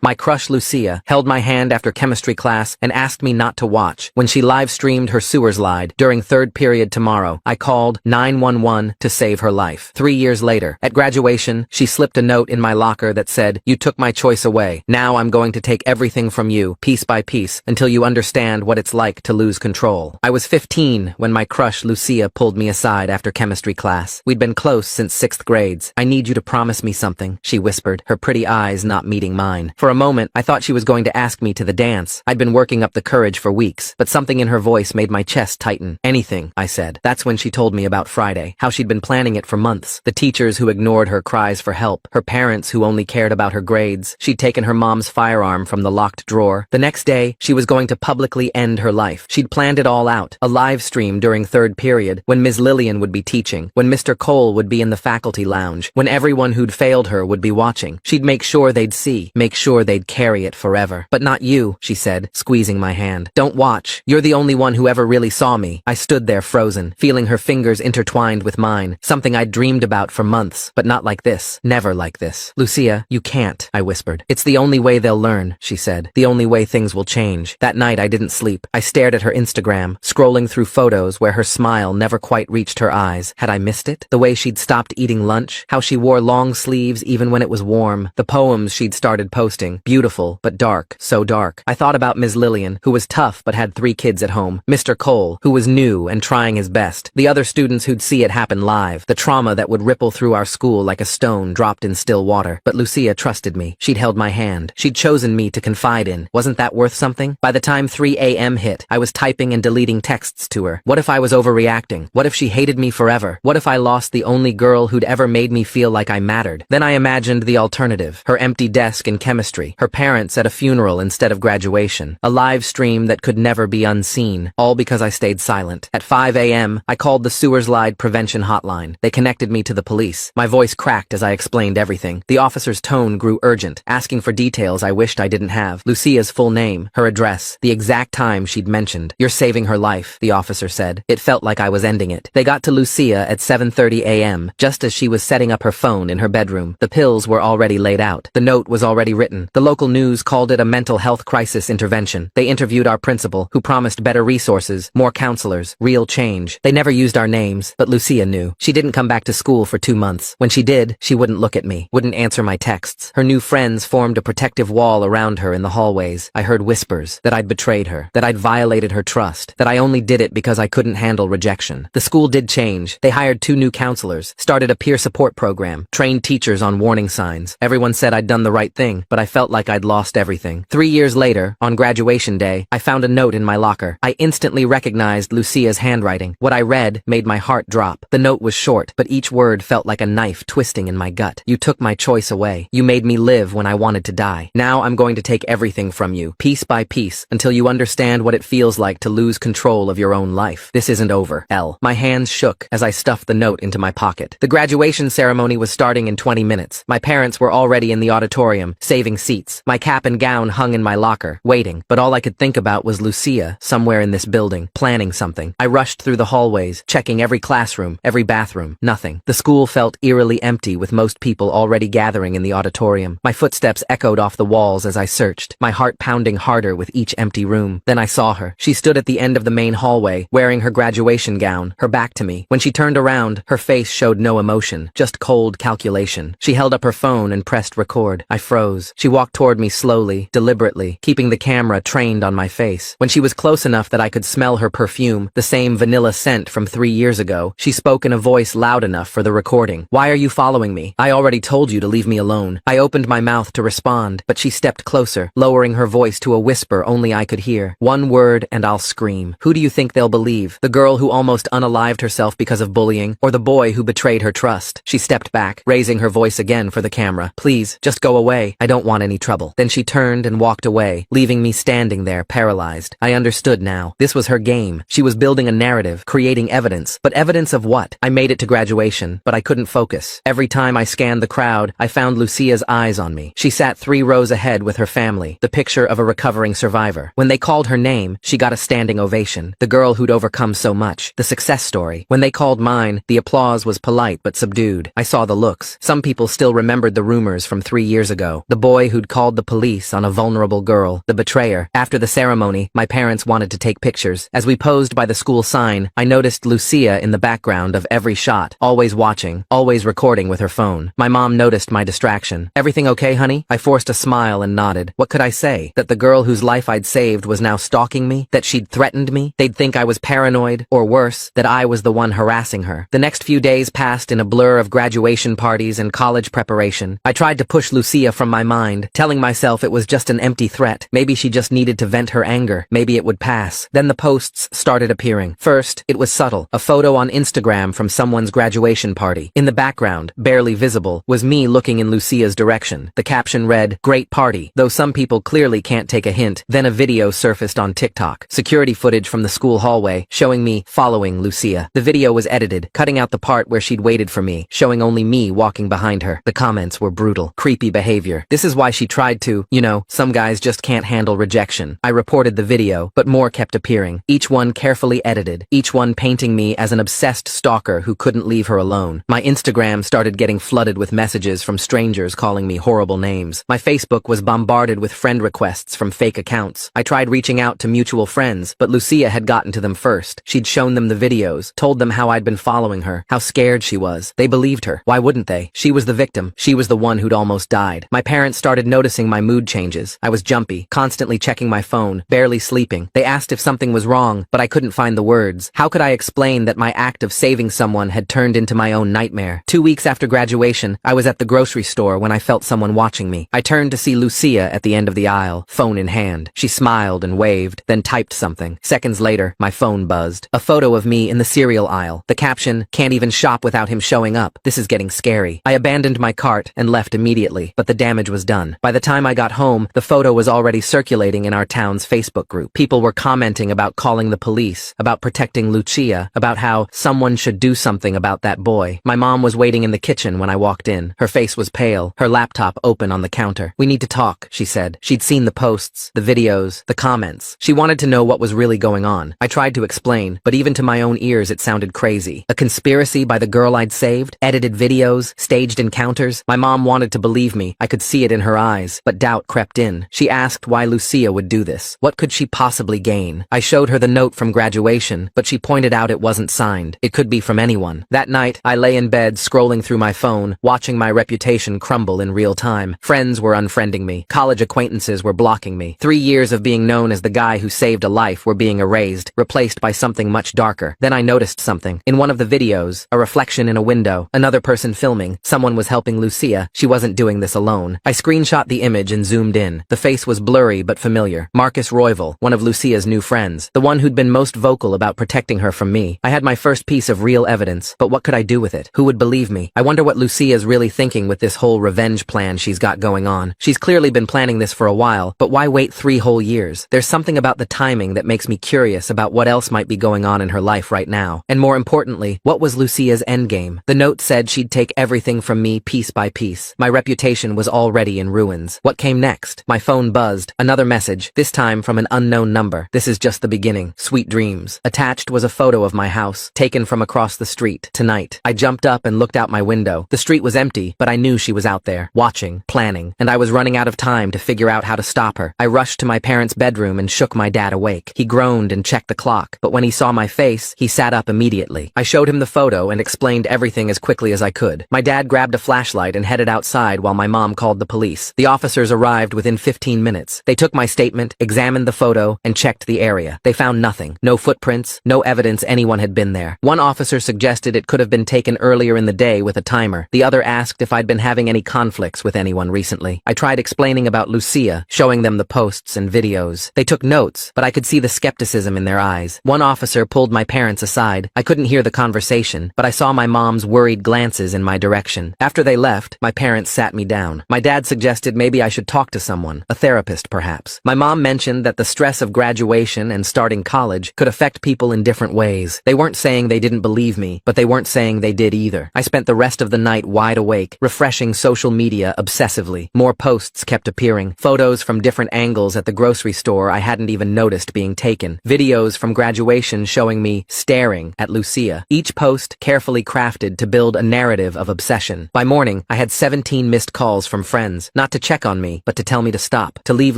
My crush Lucia held my hand after chemistry class and asked me not to watch when she live-streamed her sewers slide during third period tomorrow. I called 911 to save her life. 3 years later, at graduation, she slipped a note in my locker that said, "You took my choice away. Now I'm going to take everything from you, piece by piece, until you understand what it's like to lose control." I was 15 when my crush Lucia pulled me aside after chemistry class. We'd been close since 6th grades. "I need you to promise me something," she whispered, her pretty eyes not meeting mine. For a moment, I thought she was going to ask me to the dance. I'd been working up the courage for weeks, but something in her voice made my chest tighten. "Anything," I said. That's when she told me about Friday, how she'd been planning it for months. The teachers who ignored her cries for help, her parents who only cared about her grades. She'd taken her mom's firearm from the locked drawer. The next day, she was going to publicly end her life. She'd planned it all out. A live stream during third period, when Ms. Lillian would be teaching, when Mr. Cole would be in the faculty lounge, when everyone who'd failed her would be watching. She'd make sure they'd see, make sure they'd carry it forever. "But not you," she said, squeezing my hand. "Don't watch. You're the only one who ever really saw me." I stood there frozen, feeling her fingers intertwined with mine, something I'd dreamed about for months, but not like this, never like this. "Lucia, you can't," I whispered. "It's the only way they'll learn," she said. "The only way things will change." That night I didn't sleep. I stared at her Instagram, scrolling through photos where her smile never quite reached her eyes. Had I missed it? The way she'd stopped eating lunch, how she wore long sleeves even when it was warm, the poems she'd started posting, beautiful but dark, so dark. I thought about Ms. Lillian, who was tough but had 3 kids at home, Mr. Cole, who was new and trying his best, the other students who'd see it happen live, the trauma that would ripple through our school like a stone dropped in still water. But Lucia trusted me. She'd held my hand. She'd chosen me to confide in. Wasn't that worth something? By the time 3 a.m. hit, I was typing and deleting texts to her. What if I was overreacting? What if she hated me forever? What if I lost the only girl who'd ever made me feel like I mattered? Then I imagined the alternative. Her empty desk in chemistry, her parents at a funeral instead of graduation, a live stream that could never be unseen, all because I stayed silent. At 5 a.m., I called the sewers slide prevention hotline. They connected me to the police. My voice cracked as I explained everything. The officer's tone grew urgent, asking for details I wished I didn't have. Lucia's full name, her address, the exact time she'd mentioned. "You're saving her life," the officer said. It felt like I was ending it. They got to Lucia at 7:30 a.m., just as she was setting up her phone in her bedroom. The pills were already laid out. The note was already written. The local news called it a mental health crisis intervention. They interviewed our principal, who promised better resources, more counselors, real change. They never used our names, but Lucia knew. She didn't come back to school for 2 months. When she did, she wouldn't look at me, wouldn't answer my texts. Her new friends formed a protective wall around her in the hallways. I heard whispers that I'd betrayed her, that I'd violated her trust, that I only did it because I couldn't handle rejection. The school did change. They hired 2 new counselors, started a peer support program, trained teachers on warning signs. Everyone said I'd done the right thing, but I felt like I'd lost everything. 3 years later, on graduation day, I found a note in my locker. I instantly recognized Lucia's handwriting. What I read made my heart drop. The note was short, but each word felt like a knife twisting in my gut. "You took my choice away. You made me live when I wanted to die. Now I'm going to take everything from you, piece by piece, until you understand what it feels like to lose control of your own life. This isn't over. L." My hands shook as I stuffed the note into my pocket. The graduation ceremony was starting in 20 minutes. My parents were already in the auditorium, saving seats. My cap and gown hung in my locker, waiting, but all I could think about was Lucia, somewhere in this building, planning something. I rushed through the hallways, checking every classroom, every bathroom. Nothing. The school felt eerily empty, with most people already gathering in the auditorium. My footsteps echoed off the walls as I searched, my heart pounding harder with each empty room. Then I saw her. She stood at the end of the main hallway, wearing her graduation gown, her back to me. When she turned around, her face showed no emotion, just cold calculation. She held up her phone and pressed record. I froze. She walked toward me slowly, deliberately, keeping the camera trained on my face. When she was close enough that I could smell her perfume, the same vanilla scent from 3 years ago, she spoke in a voice loud enough for the recording. "Why are you following me? I already told you to leave me alone." I opened my mouth to respond, but she stepped closer, lowering her voice to a whisper only I could hear. "One word and I'll scream. Who do you think they'll believe? The girl who almost unalived herself because of bullying, or the boy who betrayed her trust?" She stepped back, raising her voice again for the camera. "Please, just go away. I don't want any trouble." Then she turned and walked away, leaving me standing there, paralyzed. I understood now. This was her game. She was building a narrative, creating evidence. But evidence of what? I made it to graduation, but I couldn't focus. Every time I scanned the crowd, I found Lucia's eyes on me. She sat 3 rows ahead with her family, the picture of a recovering survivor. When they called her name, she got a standing ovation. The girl who'd overcome so much. The success story. When they called mine, the applause was polite but subdued. I saw the looks. Some people still remembered the rumors from 3 years ago. The boy who'd called the police on a vulnerable girl, the betrayer. After the ceremony, my parents wanted to take pictures. As we posed by the school sign, I noticed Lucia in the background of every shot, always watching, always recording with her phone. My mom noticed my distraction. "Everything okay, honey?" I forced a smile and nodded. What could I say? That the girl whose life I'd saved was now stalking me? That she'd threatened me? They'd think I was paranoid, or worse, that I was the one harassing her. The next few days passed in a blur of graduation parties and college preparation. I tried to push Lucia from my mind, telling myself it was just an empty threat. Maybe she just needed to vent her anger. Maybe it would pass. Then the posts started appearing. First, it was subtle. A photo on Instagram from someone's graduation party. In the background, barely visible, was me looking in Lucia's direction. The caption read, "Great party," though some people clearly can't take a hint. Then a video surfaced on TikTok. Security footage from the school hallway, showing me following Lucia. The video was edited, cutting out the part where she'd waited for me, showing only me walking behind her. The comments were brutal. Creepy behavior. This is why she tried to, some guys just can't handle rejection. I reported the video, but more kept appearing. Each one carefully edited. Each one painting me as an obsessed stalker who couldn't leave her alone. My Instagram started getting flooded with messages from strangers calling me horrible names. My Facebook was bombarded with friend requests from fake accounts. I tried reaching out to mutual friends, but Lucia had gotten to them first. She'd shown them the videos, told them how I'd been following her, how scared she was. They believed her. Why wouldn't they? She was the victim. She was the one who'd almost died. My parents started noticing my mood changes. I was jumpy, constantly checking my phone, barely sleeping. They asked if something was wrong, but I couldn't find the words. How could I explain that my act of saving someone had turned into my own nightmare? 2 weeks after graduation, I was at the grocery store when I felt someone watching me. I turned to see Lucia at the end of the aisle, phone in hand. She smiled and waved, then typed something. Seconds later, my phone buzzed. A photo of me in the cereal aisle. The caption, "Can't even shop without him showing up. This is getting scary." I abandoned my cart and left immediately, but the damage was done. By the time I got home, the photo was already circulating in our town's Facebook group. People were commenting about calling the police, about protecting Lucia, about how someone should do something about that boy. My mom was waiting in the kitchen when I walked in. Her face was pale, her laptop open on the counter. "We need to talk," she said. She'd seen the posts, the videos, the comments. She wanted to know what was really going on. I tried to explain, but even to my own ears it sounded crazy. A conspiracy by the girl I'd saved? Edited videos? Staged encounters? My mom wanted to believe me. I could see it in her eyes, but doubt crept in. She asked why Lucia would do this. What could she possibly gain? I showed her the note from graduation, but she pointed out it wasn't signed. It could be from anyone. That night, I lay in bed scrolling through my phone, watching my reputation crumble in real time. Friends were unfriending me. College acquaintances were blocking me. 3 years of being known as the guy who saved a life were being erased, replaced by something much darker. Then I noticed something. In one of the videos, a reflection in a window, another person filming. Someone was helping Lucia. She wasn't doing this alone. I screenshot the image and zoomed in. The face was blurry but familiar. Marcus Royval, one of Lucia's new friends. The one who'd been most vocal about protecting her from me. I had my first piece of real evidence, but what could I do with it? Who would believe me? I wonder what Lucia's really thinking with this whole revenge plan she's got going on. She's clearly been planning this for a while, but why wait 3 whole years? There's something about the timing that makes me curious about what else might be going on in her life right now. And more importantly, what was Lucia's endgame? The note said she'd take everything from me piece by piece. My reputation was already in ruins. What came next? My phone buzzed. Another message, this time from an unknown number. "This is just the beginning. Sweet dreams." Attached was a photo of my house, taken from across the street. Tonight, I jumped up and looked out my window. The street was empty, but I knew she was out there, watching, planning, and I was running out of time to figure out how to stop her. I rushed to my parents' bedroom and shook my dad awake. He groaned and checked the clock, but when he saw my face, he sat up immediately. I showed him the photo and explained everything as quickly as I could. My dad grabbed a flashlight and headed outside while my mom called the police. The officers arrived within 15 minutes. They took my statement, examined the photo, and checked the area. They found nothing. No footprints, no evidence anyone had been there. One officer suggested it could have been taken earlier in the day with a timer. The other asked if I'd been having any conflicts with anyone recently. I tried explaining about Lucia, showing them the posts and videos. They took notes, but I could see the skepticism in their eyes. One officer pulled my parents aside. I couldn't hear the conversation, but I saw my mom's worried glances in my direction. After they left, my parents sat me down. My dad suggested maybe I should talk to someone, a therapist perhaps. My mom mentioned that the stress of graduation and starting college could affect people in different ways. They weren't saying they didn't believe me, but they weren't saying they did either. I spent the rest of the night wide awake, refreshing social media obsessively. More posts kept appearing. Photos from different angles at the grocery store I hadn't even noticed being taken. Videos from graduation showing me staring at Lucia. Each post carefully crafted to build a narrative of obsession. By morning, I had 17 missed calls from friends. Not not to check on me, but to tell me to stop, to leave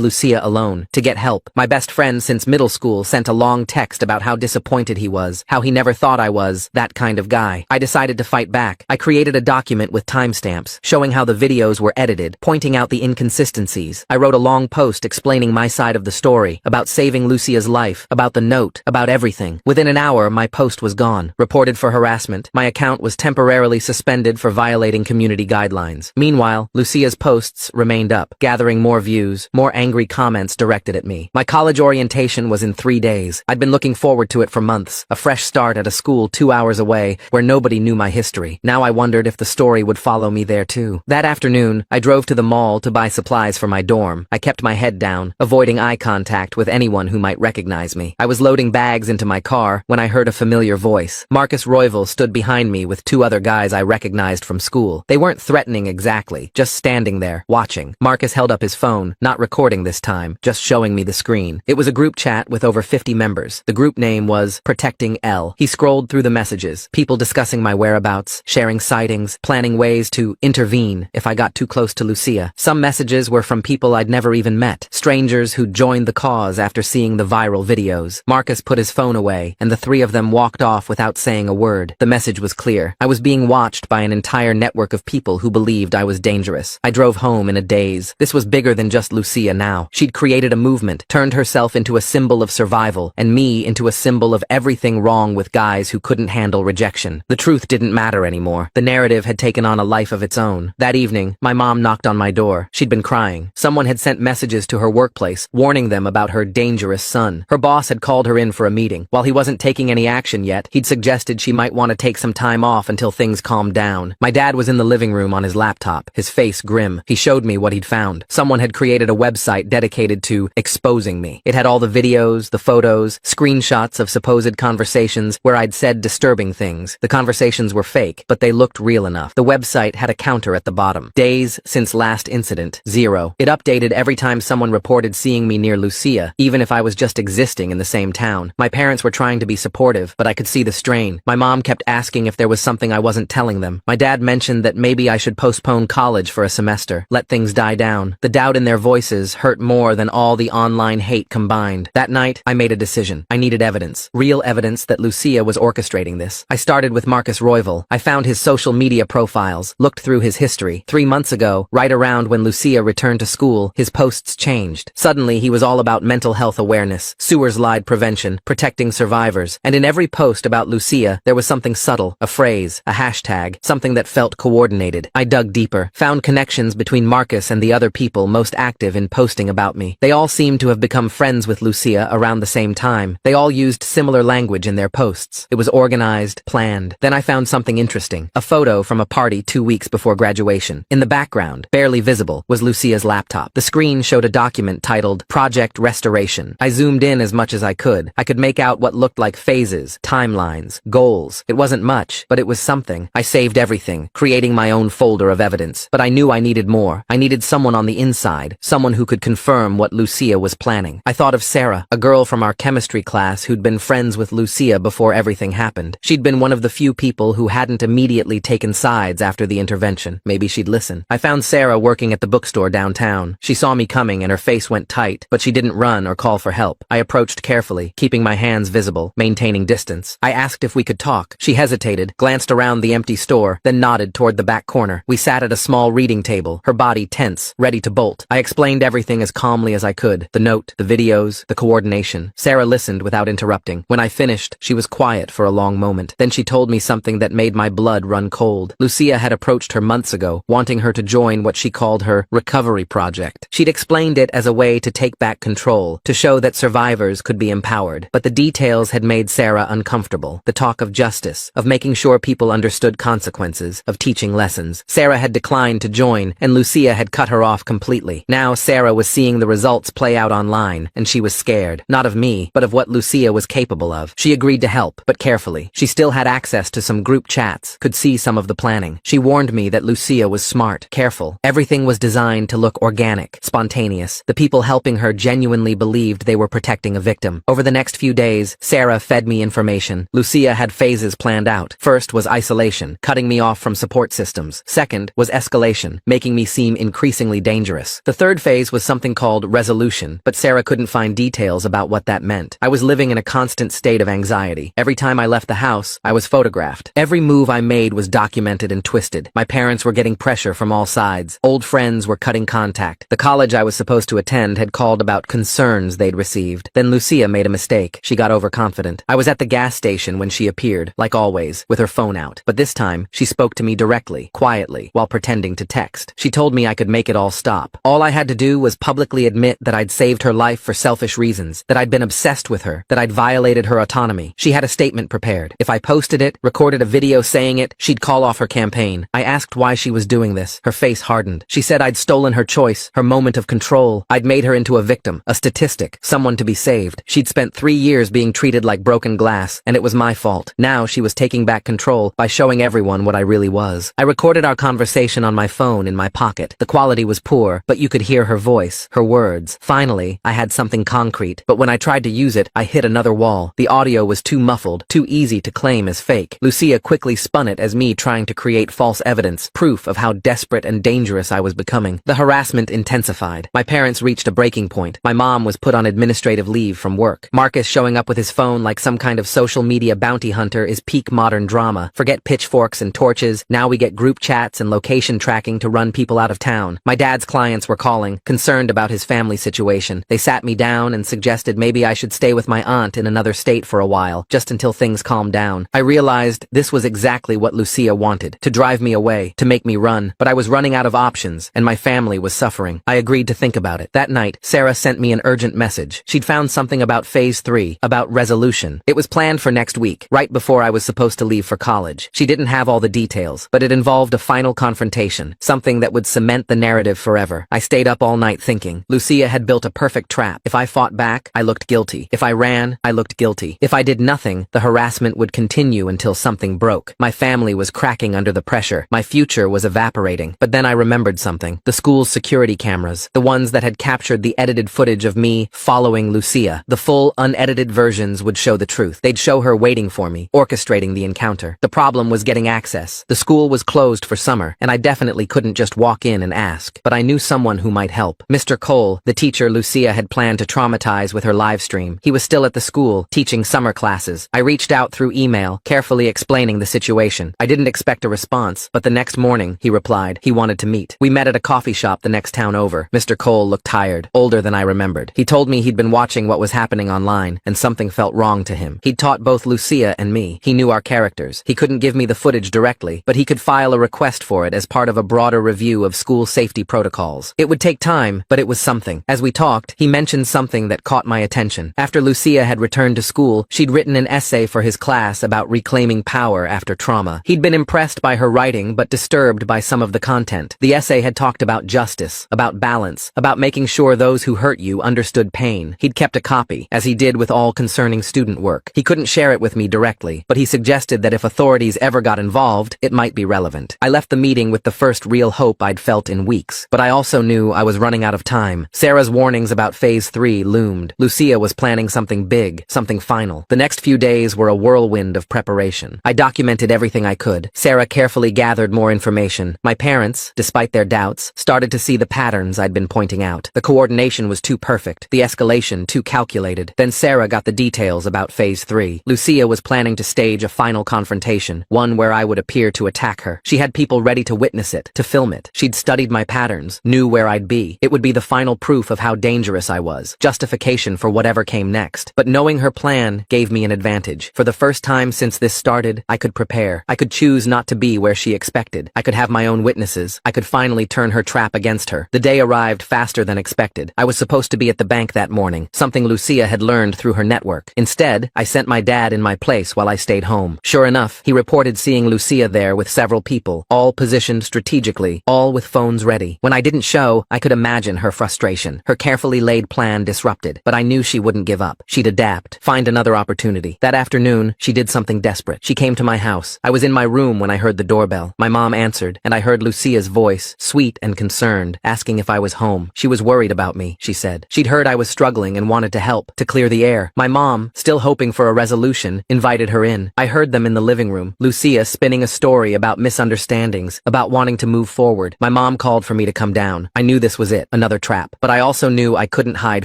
Lucia alone, to get help. My best friend since middle school sent a long text about how disappointed he was, how he never thought I was that kind of guy. I decided to fight back. I created a document with timestamps, showing how the videos were edited, pointing out the inconsistencies. I wrote a long post explaining my side of the story, about saving Lucia's life, about the note, about everything. Within an hour, my post was gone. Reported for harassment, my account was temporarily suspended for violating community guidelines. Meanwhile, Lucia's posts remained up, gathering more views, more angry comments directed at me. My college orientation was in 3 days. I'd been looking forward to it for months, a fresh start at a school 2 hours away, where nobody knew my history. Now I wondered if the story would follow me there too. That afternoon, I drove to the mall to buy supplies for my dorm. I kept my head down, avoiding eye contact with anyone who might recognize me. I was loading bags into my car when I heard a familiar voice. Marcus Royval stood behind me with 2 other guys I recognized from school. They weren't threatening exactly, just standing there, watching. Marcus held up his phone, not recording this time, just showing me the screen. It was a group chat with over 50 members. The group name was Protecting L. He scrolled through the messages, people discussing my whereabouts, sharing sightings, planning ways to intervene if I got too close to Lucia. Some messages were from people I'd never even met, strangers who'd joined the cause after seeing the viral videos. Marcus put his phone away, and the 3 of them walked off without saying a word. The message was clear. I was being watched by an entire network of people who believed I was dangerous. I drove home in a daze. This was bigger than just Lucia now. She'd created a movement, turned herself into a symbol of survival, and me into a symbol of everything wrong with guys who couldn't handle rejection. The truth didn't matter anymore. The narrative had taken on a life of its own. That evening, my mom knocked on my door. She'd been crying. Someone had sent messages to her workplace, warning them about her dangerous son. Her boss had called her in for a meeting. While he wasn't taking any action yet, he'd suggested she might want to take some time off until things calmed down. My dad was in the living room on his laptop, his face grim. He showed me what he'd found. Someone had created a website dedicated to exposing me. It had all the videos, the photos, screenshots of supposed conversations where I'd said disturbing things. The conversations were fake, but they looked real enough. The website had a counter at the bottom. Days since last incident, 0. It updated every time someone reported seeing me near Lucia, even if I was just existing in the same town. My parents were trying to be supportive, but I could see the strain. My mom kept asking if there was something I wasn't telling them. My dad mentioned that maybe I should postpone college for a semester, let things die down. The doubt in their voices hurt more than all the online hate combined. That night, I made a decision. I needed evidence. Real evidence that Lucia was orchestrating this. I started with Marcus Royval. I found his social media profiles, looked through his history. 3 months ago, right around when Lucia returned to school, his posts changed. Suddenly, he was all about mental health awareness, sewer slide prevention, protecting survivors. And in every post about Lucia, there was something subtle, a phrase, a hashtag, something that felt coordinated. I dug deeper, found connections between Marcus and the other people most active in posting about me. They all seemed to have become friends with Lucia around the same time. They all used similar language in their posts. It was organized, planned. Then I found something interesting. A photo from a party 2 weeks before graduation. In the background, barely visible, was Lucia's laptop. The screen showed a document titled Project Restoration. I zoomed in as much as I could. I could make out what looked like phases, timelines, goals. It wasn't much, but it was something. I saved everything, creating my own folder of evidence. But I knew I needed more. I needed someone on the inside, someone who could confirm what Lucia was planning. I thought of Sarah, a girl from our chemistry class who'd been friends with Lucia before everything happened. She'd been one of the few people who hadn't immediately taken sides after the intervention. Maybe she'd listen. I found Sarah working at the bookstore downtown. She saw me coming and her face went tight, but she didn't run or call for help. I approached carefully, keeping my hands visible, maintaining distance. I asked if we could talk. She hesitated, glanced around the empty store, then nodded toward the back corner. We sat at a small reading table, her body tense, ready to bolt. I explained everything as calmly as I could. The note, the videos, the coordination. Sarah listened without interrupting. When I finished, she was quiet for a long moment. Then she told me something that made my blood run cold. Lucia had approached her months ago, wanting her to join what she called her recovery project. She'd explained it as a way to take back control, to show that survivors could be empowered. But the details had made Sarah uncomfortable. The talk of justice, of making sure people understood consequences, of teaching lessons. Sarah had declined to join, and Lucia had cut her off completely. Now Sarah was seeing the results play out online, and she was scared. Not of me, but of what Lucia was capable of. She agreed to help, but carefully. She still had access to some group chats, could see some of the planning. She warned me that Lucia was smart, careful. Everything was designed to look organic, spontaneous. The people helping her genuinely believed they were protecting a victim. Over the next few days, Sarah fed me information. Lucia had phases planned out. First was isolation, cutting me off from support systems. Second was escalation, making me seem became increasingly dangerous. The third phase was something called resolution, but Sarah couldn't find details about what that meant. I was living in a constant state of anxiety. Every time I left the house, I was photographed. Every move I made was documented and twisted. My parents were getting pressure from all sides. Old friends were cutting contact. The college I was supposed to attend had called about concerns they'd received. Then Lucia made a mistake. She got overconfident. I was at the gas station when she appeared, like always, with her phone out. But this time, she spoke to me directly, quietly, while pretending to text. She told me I could make it all stop. All I had to do was publicly admit that I'd saved her life for selfish reasons, that I'd been obsessed with her, that I'd violated her autonomy. She had a statement prepared. If I posted it, recorded a video saying it, she'd call off her campaign. I asked why she was doing this. Her face hardened. She said I'd stolen her choice, her moment of control. I'd made her into a victim, a statistic, someone to be saved. She'd spent 3 years being treated like broken glass, and it was my fault. Now she was taking back control by showing everyone what I really was. I recorded our conversation on my phone in my pocket. The quality was poor, but you could hear her voice, her words. Finally, I had something concrete, but when I tried to use it, I hit another wall. The audio was too muffled, too easy to claim as fake. Lucia quickly spun it as me trying to create false evidence, proof of how desperate and dangerous I was becoming. The harassment intensified. My parents reached a breaking point. My mom was put on administrative leave from work. Marcus showing up with his phone like some kind of social media bounty hunter is peak modern drama. Forget pitchforks and torches. Now we get group chats and location tracking to run people out of town. My dad's clients were calling, concerned about his family situation. They sat me down and suggested maybe I should stay with my aunt in another state for a while, just until things calmed down. I realized this was exactly what Lucia wanted, to drive me away, to make me run. But I was running out of options, and my family was suffering. I agreed to think about it. That night, Sarah sent me an urgent message. She'd found something about Phase 3, about resolution. It was planned for next week, right before I was supposed to leave for college. She didn't have all the details, but it involved a final confrontation, something that would cement the narrative forever. I stayed up all night thinking. Lucia had built a perfect trap. If I fought back, I looked guilty. If I ran, I looked guilty. If I did nothing, the harassment would continue until something broke. My family was cracking under the pressure. My future was evaporating. But then I remembered something. The school's security cameras. The ones that had captured the edited footage of me following Lucia. The full, unedited versions would show the truth. They'd show her waiting for me, orchestrating the encounter. The problem was getting access. The school was closed for summer, and I definitely couldn't just walk in and ask. But I knew someone who might help. Mr. Cole, the teacher Lucia had planned to traumatize with her live stream. He was still at the school, teaching summer classes. I reached out through email, carefully explaining the situation. I didn't expect a response, but the next morning, he replied. He wanted to meet. We met at a coffee shop the next town over. Mr. Cole looked tired, older than I remembered. He told me he'd been watching what was happening online, and something felt wrong to him. He'd taught both Lucia and me. He knew our characters. He couldn't give me the footage directly, but he could file a request for it as part of a broader review of school safety protocols. It would take time, but it was something. As we talked, he mentioned something that caught my attention. After Lucia had returned to school, she'd written an essay for his class about reclaiming power after trauma. He'd been impressed by her writing, but disturbed by some of the content. The essay had talked about justice, about balance, about making sure those who hurt you understood pain. He'd kept a copy, as he did with all concerning student work. He couldn't share it with me directly, but he suggested that if authorities ever got involved, it might be relevant. I left the meeting with the first real hope I'd felt in weeks, but I also knew I was running out of time. Sarah's warnings about Phase 3 loomed. Lucia was planning something big, something final. The next few days were a whirlwind of preparation. I documented everything I could. Sarah carefully gathered more information. My parents, despite their doubts, started to see the patterns I'd been pointing out. The coordination was too perfect, the escalation too calculated. Then Sarah got the details about Phase 3. Lucia was planning to stage a final confrontation, one where I would appear to attack her. She had people ready to witness it, to film it. She'd studied my patterns, knew where I'd be. It would be the final proof of how dangerous I was, justification for whatever came next. But knowing her plan gave me an advantage. For the first time since this started, I could prepare. I could choose not to be where she expected. I could have my own witnesses. I could finally turn her trap against her. The day arrived faster than expected. I was supposed to be at the bank that morning, something Lucia had learned through her network. Instead, I sent my dad in my place while I stayed home. Sure enough, he reported seeing Lucia there with several people, all positioned strategically, all with phones ready. When I didn't show, I could imagine her frustration, her carefully laid plan disrupted, but I knew she wouldn't give up. She'd adapt, find another opportunity. That afternoon, she did something desperate. She came to my house. I was in my room when I heard the doorbell. My mom answered, and I heard Lucia's voice, sweet and concerned, asking if I was home. She was worried about me, she said. She'd heard I was struggling and wanted to help, to clear the air. My mom, still hoping for a resolution, invited her in. I heard them in the living room. Lucia spinning a story about misunderstandings, about wanting to move forward. My mom mom called for me to come down. I knew this was it, another trap. But I also knew I couldn't hide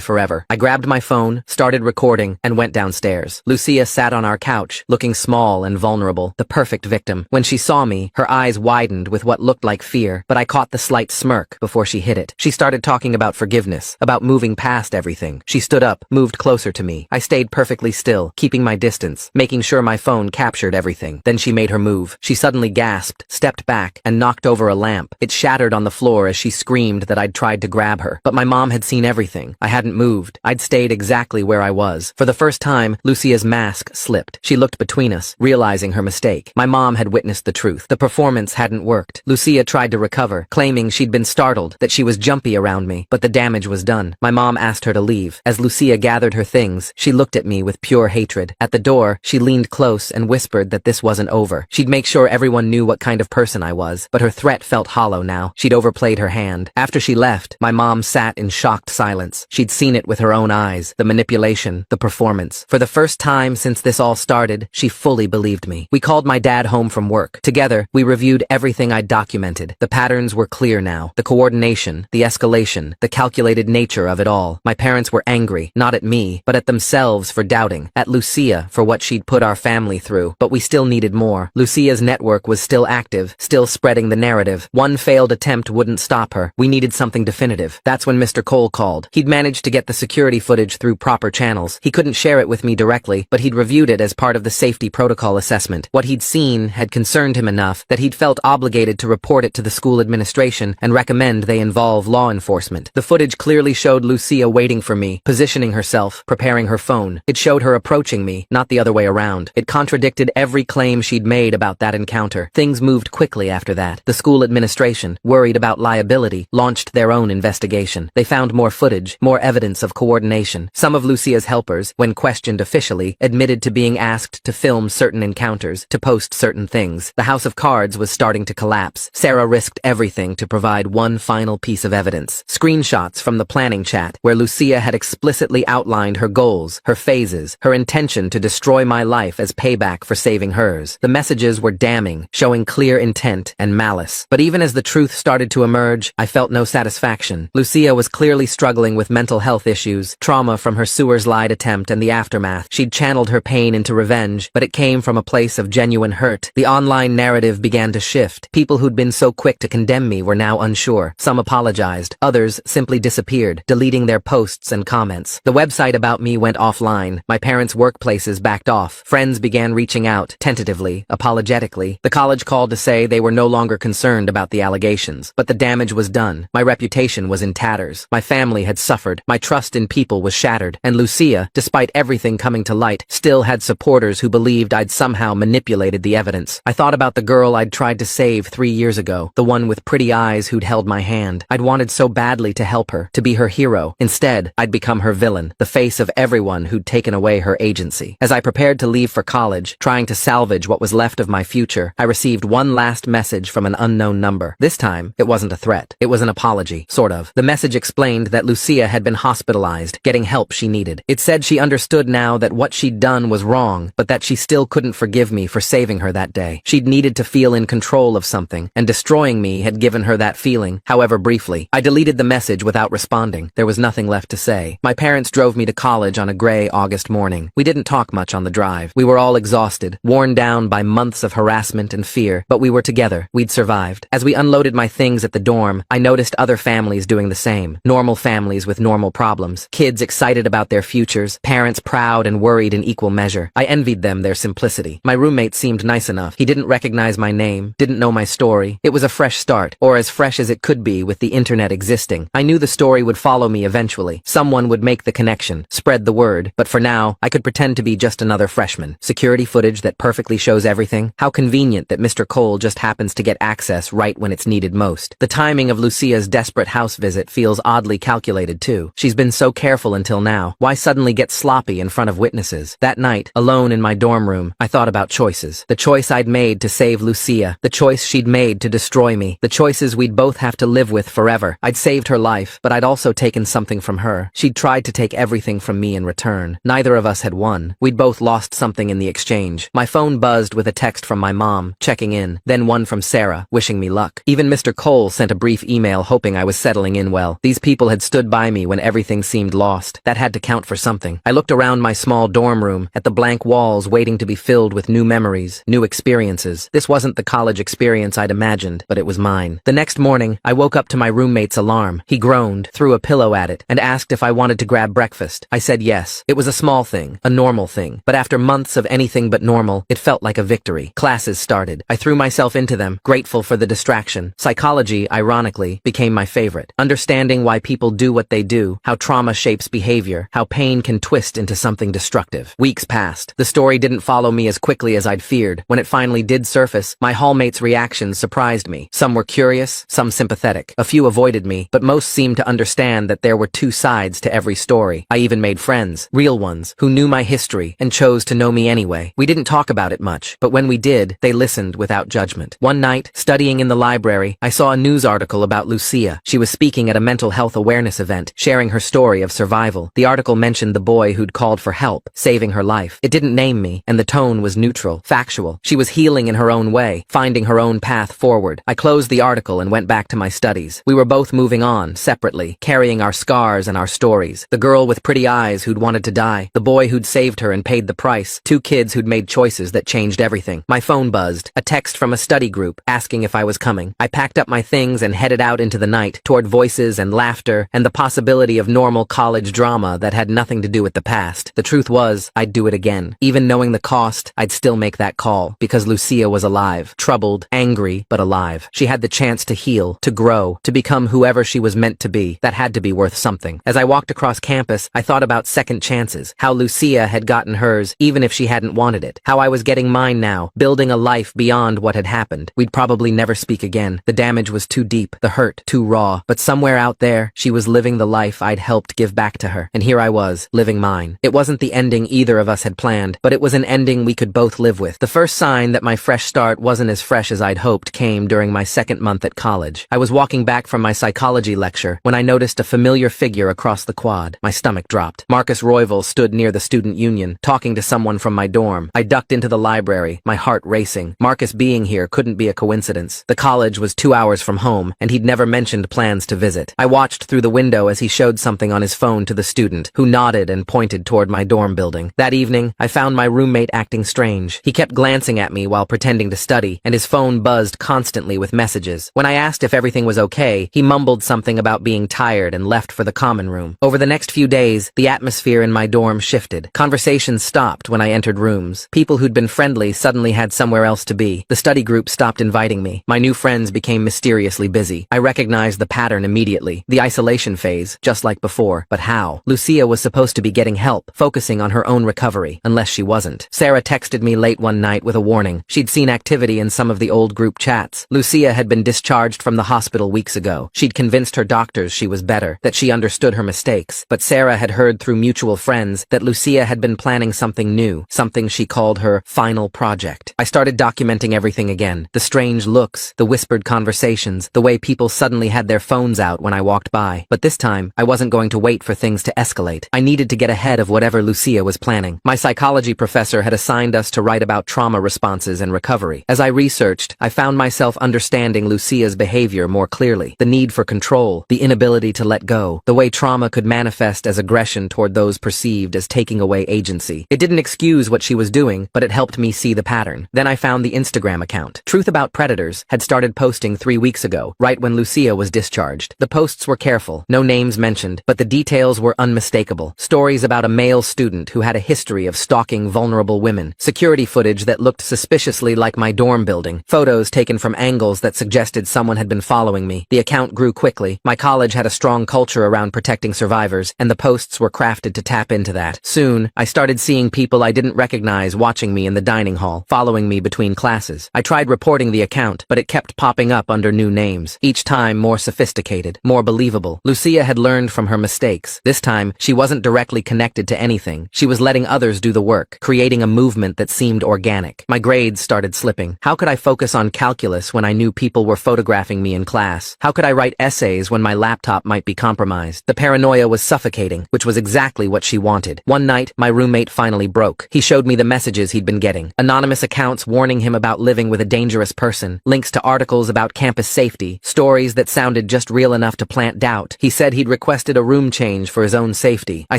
forever. I grabbed my phone, started recording, and went downstairs. Lucia sat on our couch, looking small and vulnerable, the perfect victim. When she saw me, her eyes widened with what looked like fear, but I caught the slight smirk before she hid it. She started talking about forgiveness, about moving past everything. She stood up, moved closer to me. I stayed perfectly still, keeping my distance, making sure my phone captured everything. Then she made her move. She suddenly gasped, stepped back, and knocked over a lamp. It shattered on the floor as she screamed that I'd tried to grab her. But my mom had seen everything. I hadn't moved. I'd stayed exactly where I was. For the first time, Lucia's mask slipped. She looked between us, realizing her mistake. My mom had witnessed the truth. The performance hadn't worked. Lucia tried to recover, claiming she'd been startled, that she was jumpy around me, but the damage was done. My mom asked her to leave. As Lucia gathered her things, she looked at me with pure hatred. At the door, she leaned close and whispered that this wasn't over. She'd make sure everyone knew what kind of person I was, but her threat felt hollow now. She'd overplayed her hand. After she left, my mom sat in shocked silence. She'd seen it with her own eyes, the manipulation, the performance. For the first time since this all started, she fully believed me. We called my dad home from work. Together, we reviewed everything I'd documented. The patterns were clear now. The coordination, the escalation, the calculated nature of it all. My parents were angry, not at me, but at themselves for doubting, at Lucia for what she'd put our family through. But we still needed more. Lucia's network was still active, still spreading the narrative. One failed attempt wouldn't stop her. We needed something definitive. That's when Mr. Cole called. He'd managed to get the security footage through proper channels. He couldn't share it with me directly, but he'd reviewed it as part of the safety protocol assessment. What he'd seen had concerned him enough that he'd felt obligated to report it to the school administration and recommend they involve law enforcement. The footage clearly showed Lucia waiting for me, positioning herself, preparing her phone. It showed her approaching me, not the other way around. It contradicted every claim she'd made about that encounter. Things moved quickly after that. The school administration, worried about liability, launched their own investigation. They found more footage, more evidence of coordination. Some of Lucia's helpers, when questioned officially, admitted to being asked to film certain encounters, to post certain things. The house of cards was starting to collapse. Sarah risked everything to provide one final piece of evidence. Screenshots from the planning chat, where Lucia had explicitly outlined her goals, her phases, her intention to destroy my life as payback for saving hers. The messages were damning, showing clear intent and malice. But even as the truth started to emerge, I felt no satisfaction. Lucia was clearly struggling with mental health issues, trauma from her sewer slide attempt and the aftermath. She'd channeled her pain into revenge, but it came from a place of genuine hurt. The online narrative began to shift. People who'd been so quick to condemn me were now unsure. Some apologized. Others simply disappeared, deleting their posts and comments. The website about me went offline. My parents' workplaces backed off. Friends began reaching out, tentatively, apologetically. The college called to say they were no longer concerned about the allegations. But the damage was done. My reputation was in tatters. My family had suffered. My trust in people was shattered. And Lucia, despite everything coming to light, still had supporters who believed I'd somehow manipulated the evidence. I thought about the girl I'd tried to save 3 years ago, the one with pretty eyes who'd held my hand. I'd wanted so badly to help her, to be her hero. Instead, I'd become her villain, the face of everyone who'd taken away her agency. As I prepared to leave for college, trying to salvage what was left of my future, I received one last message from an unknown number. This time, it wasn't a threat. It was an apology, sort of. The message explained that Lucia had been hospitalized, getting help she needed. It said she understood now that what she'd done was wrong, but that she still couldn't forgive me for saving her that day. She'd needed to feel in control of something, and destroying me had given her that feeling, however briefly. I deleted the message without responding. There was nothing left to say. My parents drove me to college on a gray August morning. We didn't talk much on the drive. We were all exhausted, worn down by months of harassment and fear, but we were together. We'd survived. As we unloaded my things at the dorm, I noticed other families doing the same. Normal families with normal problems. Kids excited about their futures, parents proud and worried in equal measure. I envied them their simplicity. My roommate seemed nice enough. He didn't recognize my name, didn't know my story. It was a fresh start, or as fresh as it could be with the internet existing. I knew the story would follow me eventually. Someone would make the connection, spread the word, but for now, I could pretend to be just another freshman. Security footage that perfectly shows everything. How convenient that Mr. Cole just happens to get access right when it's needed most. The timing of Lucia's desperate house visit feels oddly calculated too. She's been so careful until now. Why suddenly get sloppy in front of witnesses? That night, alone in my dorm room, I thought about choices. The choice I'd made to save Lucia. The choice she'd made to destroy me. The choices we'd both have to live with forever. I'd saved her life, but I'd also taken something from her. She'd tried to take everything from me in return. Neither of us had won. We'd both lost something in the exchange. My phone buzzed with a text from my mom, checking in, then one from Sarah, wishing me luck. Even Mr. Mr. Cole sent a brief email hoping I was settling in well. These people had stood by me when everything seemed lost. That had to count for something. I looked around my small dorm room, at the blank walls waiting to be filled with new memories, new experiences. This wasn't the college experience I'd imagined, but it was mine. The next morning, I woke up to my roommate's alarm. He groaned, threw a pillow at it, and asked if I wanted to grab breakfast. I said yes. It was a small thing, a normal thing, but after months of anything but normal, it felt like a victory. Classes started. I threw myself into them, grateful for the distraction. Psychology, ironically, became my favorite. Understanding why people do what they do, how trauma shapes behavior, how pain can twist into something destructive. Weeks passed. The story didn't follow me as quickly as I'd feared. When it finally did surface, my hallmates' reactions surprised me. Some were curious, some sympathetic. A few avoided me, but most seemed to understand that there were two sides to every story. I even made friends, real ones, who knew my history and chose to know me anyway. We didn't talk about it much, but when we did, they listened without judgment. One night, studying in the library, I saw a news article about Lucia. She was speaking at a mental health awareness event, sharing her story of survival. The article mentioned the boy who'd called for help, saving her life. It didn't name me, and the tone was neutral, factual. She was healing in her own way, finding her own path forward. I closed the article and went back to my studies. We were both moving on, separately, carrying our scars and our stories. The girl with pretty eyes who'd wanted to die, the boy who'd saved her and paid the price, two kids who'd made choices that changed everything. My phone buzzed, a text from a study group, asking if I was coming. I packed up my things and headed out into the night, toward voices and laughter, and the possibility of normal college drama that had nothing to do with the past. The truth was, I'd do it again. Even knowing the cost, I'd still make that call, because Lucia was alive, troubled, angry, but alive. She had the chance to heal, to grow, to become whoever she was meant to be. That had to be worth something. As I walked across campus, I thought about second chances, how Lucia had gotten hers, even if she hadn't wanted it, how I was getting mine now, building a life beyond what had happened. We'd probably never speak again. The damage was too deep, the hurt too raw, but somewhere out there, she was living the life I'd helped give back to her, and here I was, living mine. It wasn't the ending either of us had planned, but it was an ending we could both live with. The first sign that my fresh start wasn't as fresh as I'd hoped came during my second month at college. I was walking back from my psychology lecture when I noticed a familiar figure across the quad. My stomach dropped. Marcus Royval stood near the student union, talking to someone from my dorm. I ducked into the library, my heart racing. Marcus being here couldn't be a coincidence. The college was 2 hours from home, and he'd never mentioned plans to visit. I watched through the window as he showed something on his phone to the student, who nodded and pointed toward my dorm building. That evening, I found my roommate acting strange. He kept glancing at me while pretending to study, and his phone buzzed constantly with messages. When I asked if everything was okay, he mumbled something about being tired and left for the common room. Over the next few days, the atmosphere in my dorm shifted. Conversations stopped when I entered rooms. People who'd been friendly suddenly had somewhere else to be. The study group stopped inviting me. My new friends became mysteriously busy. I recognized the pattern immediately. The isolation phase, just like before. But how? Lucia was supposed to be getting help, focusing on her own recovery, unless she wasn't. Sarah texted me late one night with a warning. She'd seen activity in some of the old group chats. Lucia had been discharged from the hospital weeks ago. She'd convinced her doctors she was better, that she understood her mistakes. But Sarah had heard through mutual friends that Lucia had been planning something new, something she called her final project. I started documenting everything again. The strange looks, the whispered conversations, the way people suddenly had their phones out when I walked by. But this time, I wasn't going to wait for things to escalate. I needed to get ahead of whatever Lucia was planning. My psychology professor had assigned us to write about trauma responses and recovery. As I researched, I found myself understanding Lucia's behavior more clearly. The need for control, the inability to let go, the way trauma could manifest as aggression toward those perceived as taking away agency. It didn't excuse what she was doing, but it helped me see the pattern. Then I found the Instagram account. Truth About Predators had started posting 3 weeks ago, right when Lucia was discharged. The posts were careful, no names mentioned, but the details were unmistakable. Stories about a male student who had a history of stalking vulnerable women, security footage that looked suspiciously like my dorm building, photos taken from angles that suggested someone had been following me. The account grew quickly. My college had a strong culture around protecting survivors, and the posts were crafted to tap into that. Soon, I started seeing people I didn't recognize watching me in the dining hall, following me between classes. I tried reporting the account, but it kept popping up under new names, each time more sophisticated, more believable. Lucia had learned from her mistakes. This time, she wasn't directly connected to anything. She was letting others do the work, creating a movement that seemed organic. My grades started slipping. How could I focus on calculus when I knew people were photographing me in class? How could I write essays when my laptop might be compromised? The paranoia was suffocating, which was exactly what she wanted. One night, my roommate finally broke. He showed me the messages he'd been getting. Anonymous accounts warning him about living with a dangerous person, links to articles about about campus safety, stories that sounded just real enough to plant doubt. He said he'd requested a room change for his own safety. I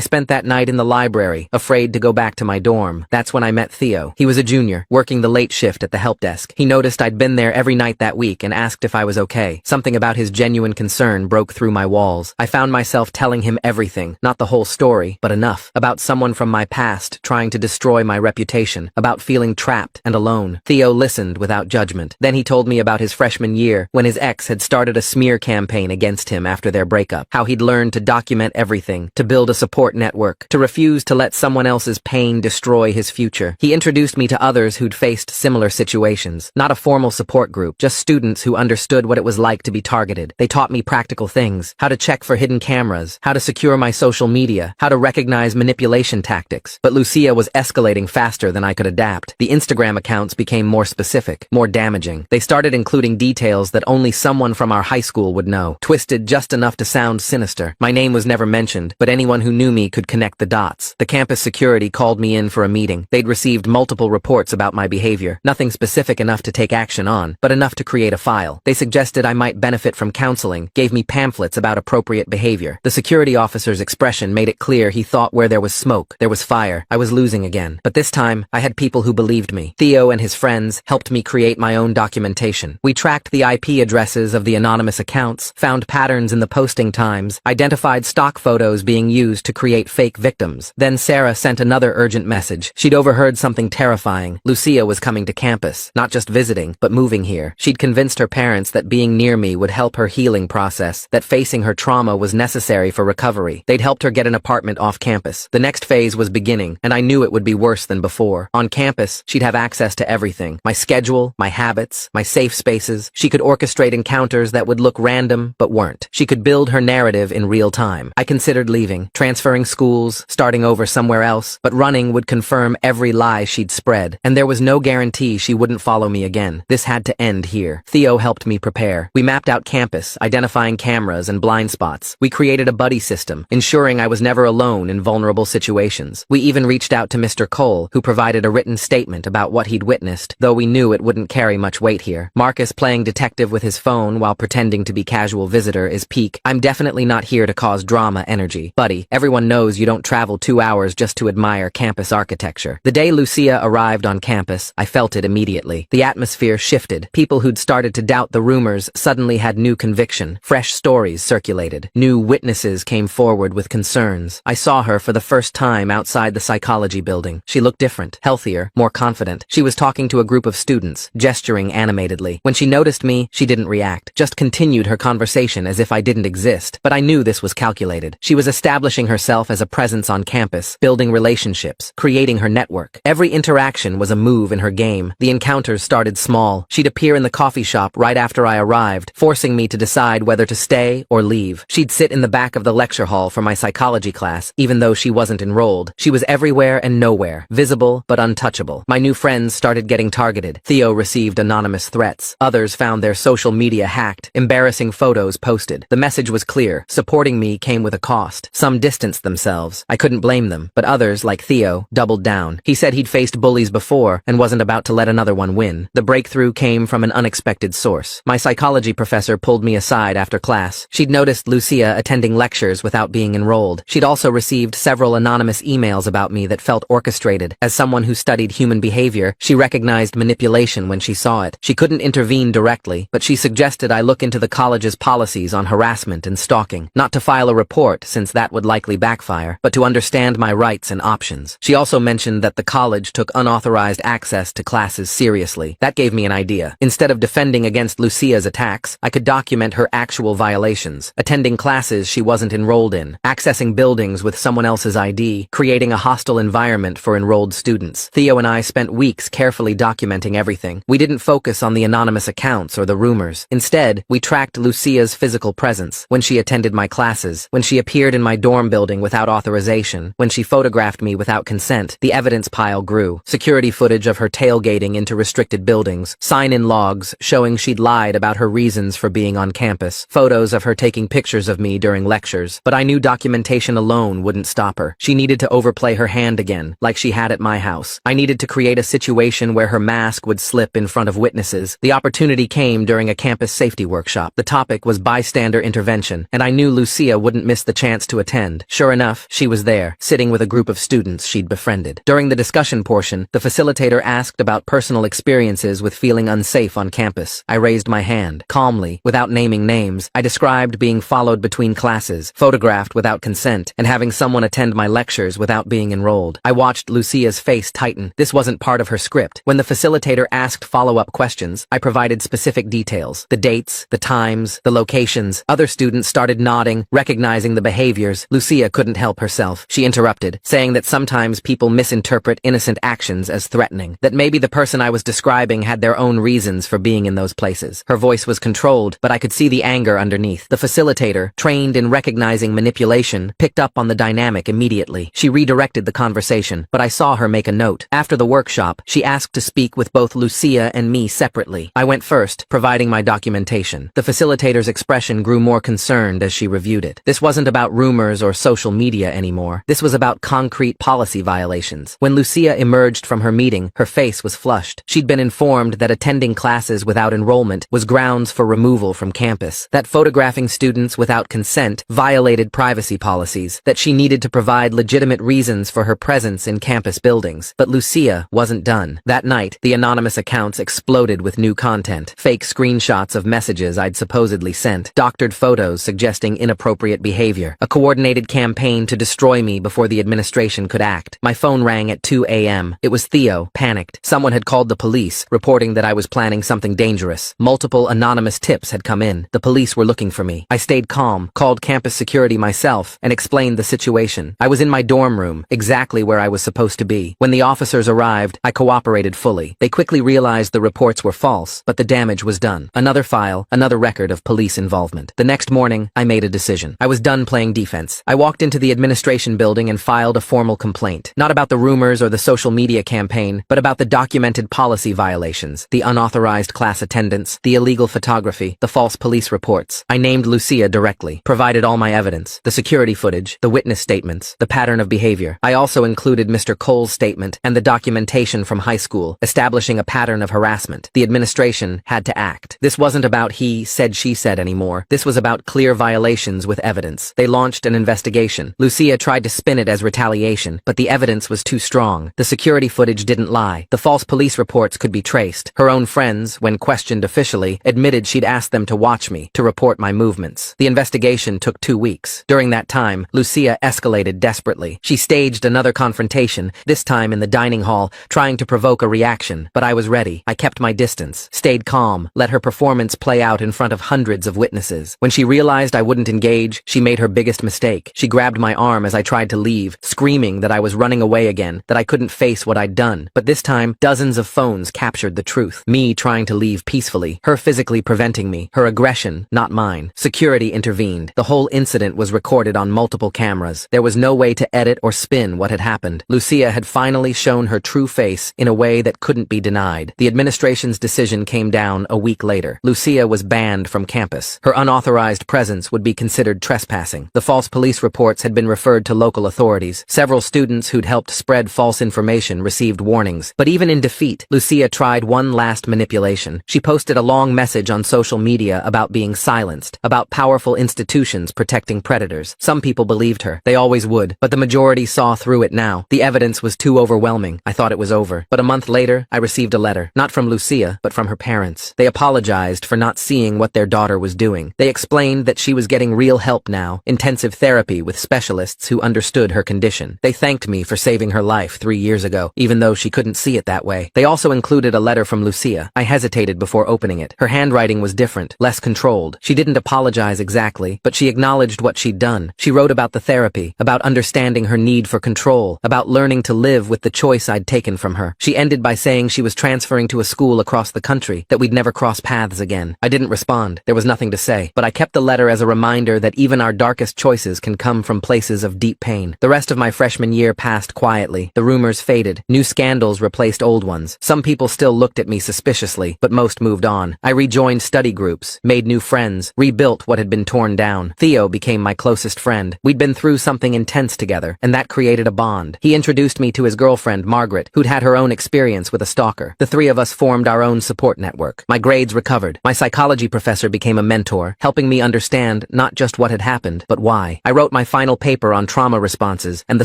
spent that night in the library, afraid to go back to my dorm. That's when I met Theo. He was a junior, working the late shift at the help desk. He noticed I'd been there every night that week and asked if I was okay. Something about his genuine concern broke through my walls. I found myself telling him everything, not the whole story, but enough, about someone from my past trying to destroy my reputation, about feeling trapped and alone. Theo listened without judgment. Then he told me about his freshman year, when his ex had started a smear campaign against him after their breakup, how he'd learned to document everything, to build a support network, to refuse to let someone else's pain destroy his future. He introduced me to others who'd faced similar situations, not a formal support group, just students who understood what it was like to be targeted. They taught me practical things, how to check for hidden cameras, how to secure my social media, how to recognize manipulation tactics. But Lucia was escalating faster than I could adapt. The Instagram accounts became more specific, more damaging. They started including details that only someone from our high school would know, twisted just enough to sound sinister. My name was never mentioned, but anyone who knew me could connect the dots. The campus security called me in for a meeting. They'd received multiple reports about my behavior, nothing specific enough to take action on, but enough to create a file. They suggested I might benefit from counseling, gave me pamphlets about appropriate behavior. The security officer's expression made it clear he thought where there was smoke, there was fire. I was losing again. But this time, I had people who believed me. Theo and his friends helped me create my own documentation. We tracked the IP addresses of the anonymous accounts, found patterns in the posting times, identified stock photos being used to create fake victims. Then Sarah sent another urgent message. She'd overheard something terrifying. Lucia was coming to campus, not just visiting, but moving here. She'd convinced her parents that being near me would help her healing process, that facing her trauma was necessary for recovery. They'd helped her get an apartment off campus. The next phase was beginning, and I knew it would be worse than before. On campus, she'd have access to everything. My schedule, my habits, my safe spaces. She could orchestrate encounters that would look random, but weren't. She could build her narrative in real time. I considered leaving, transferring schools, starting over somewhere else, but running would confirm every lie she'd spread, and there was no guarantee she wouldn't follow me again. This had to end here. Theo helped me prepare. We mapped out campus, identifying cameras and blind spots. We created a buddy system, ensuring I was never alone in vulnerable situations. We even reached out to Mr. Cole, who provided a written statement about what he'd witnessed, though we knew it wouldn't carry much weight here. Marcus playing detective with his phone while pretending to be casual visitor is peak. I'm definitely not here to cause drama energy. Buddy, everyone knows you don't travel 2 hours just to admire campus architecture. The day Lucia arrived on campus, I felt it immediately. The atmosphere shifted. People who'd started to doubt the rumors suddenly had new conviction. Fresh stories circulated. New witnesses came forward with concerns. I saw her for the first time outside the psychology building. She looked different, healthier, more confident. She was talking to a group of students, gesturing animatedly. When she noticed me, she didn't react, just continued her conversation as if I didn't exist. But I knew this was calculated. She was establishing herself as a presence on campus, building relationships, creating her network. Every interaction was a move in her game. The encounters started small. She'd appear in the coffee shop right after I arrived, forcing me to decide whether to stay or leave. She'd sit in the back of the lecture hall for my psychology class, even though she wasn't enrolled. She was everywhere and nowhere, visible but untouchable. My new friends started getting targeted. Theo received anonymous threats. Others found their social media hacked, embarrassing photos posted. The message was clear. Supporting me came with a cost. Some distanced themselves. I couldn't blame them, but others, like Theo, doubled down. He said he'd faced bullies before and wasn't about to let another one win. The breakthrough came from an unexpected source. My psychology professor pulled me aside after class. She'd noticed Lucia attending lectures without being enrolled. She'd also received several anonymous emails about me that felt orchestrated. As someone who studied human behavior, she recognized manipulation when she saw it. She couldn't intervene directly, but she suggested I look into the college's policies on harassment and stalking. Not to file a report, since that would likely backfire, but to understand my rights and options. She also mentioned that the college took unauthorized access to classes seriously. That gave me an idea. Instead of defending against Lucia's attacks, I could document her actual violations, attending classes she wasn't enrolled in, accessing buildings with someone else's ID, creating a hostile environment for enrolled students. Theo and I spent weeks carefully documenting everything. We didn't focus on the anonymous accounts or the rumors. Instead, we tracked Lucia's physical presence, when she attended my classes, when she appeared in my dorm building without authorization, when she photographed me without consent. The evidence pile grew. Security footage of her tailgating into restricted buildings, sign-in logs showing she'd lied about her reasons for being on campus, photos of her taking pictures of me during lectures. But I knew documentation alone wouldn't stop her. She needed to overplay her hand again, like she had at my house. I needed to create a situation where her mask would slip in front of witnesses. The opportunity came came during a campus safety workshop. The topic was bystander intervention, and I knew Lucia wouldn't miss the chance to attend. Sure enough, she was there, sitting with a group of students she'd befriended. During the discussion portion, the facilitator asked about personal experiences with feeling unsafe on campus. I raised my hand. Calmly, without naming names, I described being followed between classes, photographed without consent, and having someone attend my lectures without being enrolled. I watched Lucia's face tighten. This wasn't part of her script. When the facilitator asked follow-up questions, I provided specific details. The dates, the times, the locations. Other students started nodding, recognizing the behaviors. Lucia couldn't help herself. She interrupted, saying that sometimes people misinterpret innocent actions as threatening, that maybe the person I was describing had their own reasons for being in those places. Her voice was controlled, but I could see the anger underneath. The facilitator, trained in recognizing manipulation, picked up on the dynamic immediately. She redirected the conversation, but I saw her make a note. After the workshop, she asked to speak with both Lucia and me separately. I went first, providing my documentation. The facilitator's expression grew more concerned as she reviewed it. This wasn't about rumors or social media anymore. This was about concrete policy violations. When Lucia emerged from her meeting, her face was flushed. She'd been informed that attending classes without enrollment was grounds for removal from campus, that photographing students without consent violated privacy policies, that she needed to provide legitimate reasons for her presence in campus buildings. But Lucia wasn't done. That night, the anonymous accounts exploded with new content. Fake screenshots of messages I'd supposedly sent, doctored photos suggesting inappropriate behavior, a coordinated campaign to destroy me before the administration could act. My phone rang at 2 a.m. It was Theo, panicked. Someone had called the police, reporting that I was planning something dangerous. Multiple anonymous tips had come in. The police were looking for me. I stayed calm, called campus security myself, and explained the situation. I was in my dorm room, exactly where I was supposed to be. When the officers arrived, I cooperated fully. They quickly realized the reports were false, but the damage was done. Another file, another record of police involvement. The next morning, I made a decision. I was done playing defense. I walked into the administration building and filed a formal complaint. Not about the rumors or the social media campaign, but about the documented policy violations, the unauthorized class attendance, the illegal photography, the false police reports. I named Lucia directly, provided all my evidence, the security footage, the witness statements, the pattern of behavior. I also included Mr. Cole's statement and the documentation from high school, establishing a pattern of harassment. The administration had to act. This wasn't about he said, she said anymore. This was about clear violations with evidence. They launched an investigation. Lucia tried to spin it as retaliation, but the evidence was too strong. The security footage didn't lie. The false police reports could be traced. Her own friends, when questioned officially, admitted she'd asked them to watch me, to report my movements. The investigation took 2 weeks. During that time, Lucia escalated desperately. She staged another confrontation, this time in the dining hall, trying to provoke a reaction. But I was ready. I kept my distance, stayed calm, let her performance play out in front of hundreds of witnesses. When she realized I wouldn't engage, she made her biggest mistake. She grabbed my arm as I tried to leave, screaming that I was running away again, that I couldn't face what I'd done. But this time, dozens of phones captured the truth. Me trying to leave peacefully, her physically preventing me, her aggression, not mine. Security intervened. The whole incident was recorded on multiple cameras. There was no way to edit or spin what had happened. Lucia had finally shown her true face in a way that couldn't be denied. The administration's decision came down a week later. Lucia was banned from campus. Her unauthorized presence would be considered trespassing. The false police reports had been referred to local authorities. Several students who'd helped spread false information received warnings. But even in defeat, Lucia tried one last manipulation. She posted a long message on social media about being silenced, about powerful institutions protecting predators. Some people believed her. They always would. But the majority saw through it now. The evidence was too overwhelming. I thought it was over. But a month later, I received a letter. Not from Lucia, but from her parents. They apologized for not seeing what their daughter was doing. They explained that she was getting real help now, intensive therapy with specialists who understood her condition. They thanked me for saving her life 3 years ago, even though she couldn't see it that way. They also included a letter from Lucia. I hesitated before opening it. Her handwriting was different, less controlled. She didn't apologize exactly, but she acknowledged what she'd done. She wrote about the therapy, about understanding her need for control, about learning to live with the choice I'd taken from her. She ended by saying she was transferring to a school across the country, that we'd never cross paths again. I didn't respond. There was nothing to say, but I kept the letter as a reminder that even our darkest choices can come from places of deep pain. The rest of my freshman year passed quietly. The rumors faded. New scandals replaced old ones. Some people still looked at me suspiciously, but most moved on. I rejoined study groups, made new friends, rebuilt what had been torn down. Theo became my closest friend. We'd been through something intense together, and that created a bond. He introduced me to his girlfriend, Margaret, who'd had her own experience with a stalker. The three of us formed our own support network. My My grades recovered. My psychology professor became a mentor, helping me understand not just what had happened, but why. I wrote my final paper on trauma responses and the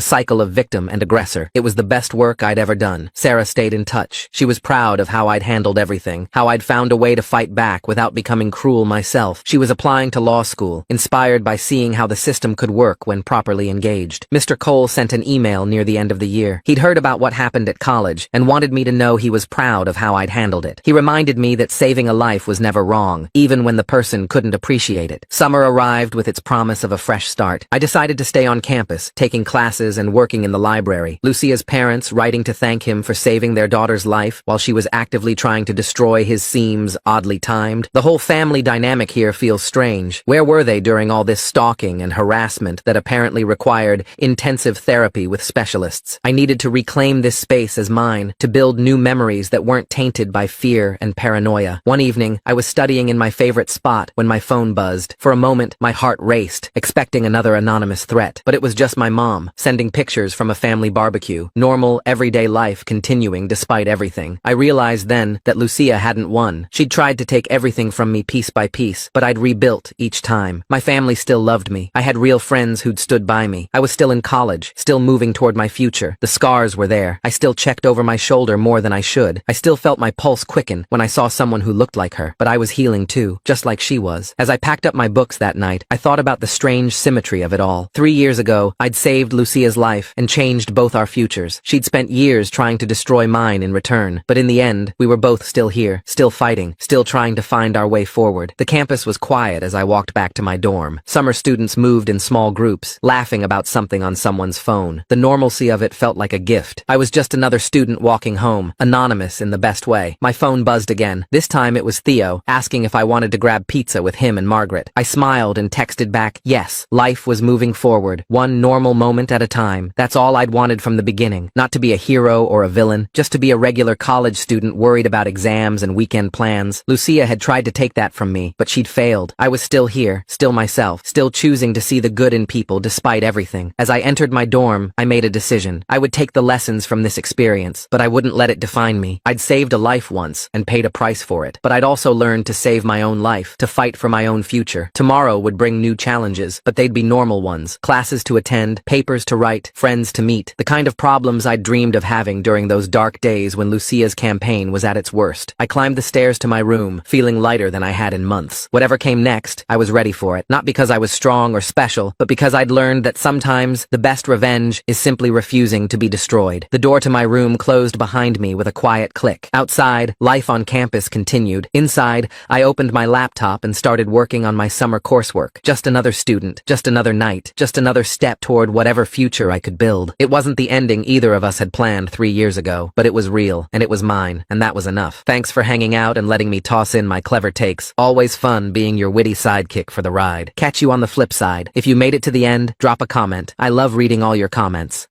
cycle of victim and aggressor. It was the best work I'd ever done. Sarah stayed in touch. She was proud of how I'd handled everything, how I'd found a way to fight back without becoming cruel myself. She was applying to law school, inspired by seeing how the system could work when properly engaged. Mr. Cole sent an email near the end of the year. He'd heard about what happened at college and wanted me to know he was proud of how I'd handled it. He reminded me that saving a life was never wrong, even when the person couldn't appreciate it. Summer arrived with its promise of a fresh start. I decided to stay on campus, taking classes and working in the library. Lucia's parents writing to thank him for saving their daughter's life while she was actively trying to destroy his seems oddly timed. The whole family dynamic here feels strange. Where were they during all this stalking and harassment that apparently required intensive therapy with specialists? I needed to reclaim this space as mine, to build new memories that weren't tainted by fear and paranoia. One evening, I was studying in my favorite spot when my phone buzzed. For a moment, my heart raced, expecting another anonymous threat. But it was just my mom, sending pictures from a family barbecue. Normal, everyday life continuing despite everything. I realized then that Lucia hadn't won. She'd tried to take everything from me piece by piece, but I'd rebuilt each time. My family still loved me. I had real friends who'd stood by me. I was still in college, still moving toward my future. The scars were there. I still checked over my shoulder more than I should. I still felt my pulse quicken when I saw someone who looked like her. But I was healing too, just like she was. As I packed up my books that night, I thought about the strange symmetry of it all. 3 years ago, I'd saved Lucia's life and changed both our futures. She'd spent years trying to destroy mine in return. But in the end, we were both still here, still fighting, still trying to find our way forward. The campus was quiet as I walked back to my dorm. Summer students moved in small groups, laughing about something on someone's phone. The normalcy of it felt like a gift. I was just another student walking home, anonymous in the best way. My phone buzzed again. This time it was Theo, asking if I wanted to grab pizza with him and Margaret. I smiled and texted back, yes. Life was moving forward, one normal moment at a time. That's all I'd wanted from the beginning. Not to be a hero or a villain, just to be a regular college student worried about exams and weekend plans. Lucia had tried to take that from me, but she'd failed. I was still here, still myself, still choosing to see the good in people despite everything. As I entered my dorm, I made a decision. I would take the lessons from this experience, but I wouldn't let it define me. I'd saved a life once and paid a price for it, but I'd also learned to save my own life, to fight for my own future. Tomorrow would bring new challenges, but they'd be normal ones. Classes to attend, papers to write, friends to meet. The kind of problems I'd dreamed of having during those dark days when Lucia's campaign was at its worst. I climbed the stairs to my room, feeling lighter than I had in months. Whatever came next, I was ready for it. Not because I was strong or special, but because I'd learned that sometimes the best revenge is simply refusing to be destroyed. The door to my room closed behind me with a quiet click. Outside, life on campus continued. Inside, I opened my laptop and started working on my summer coursework. Just another student, just another night, just another step toward whatever future I could build. It wasn't the ending either of us had planned 3 years ago, but it was real, and it was mine, and that was enough. Thanks for hanging out and letting me toss in my clever takes. Always fun being your witty sidekick for the ride. Catch you on the flip side. If you made it to the end, drop a comment. I love reading all your comments.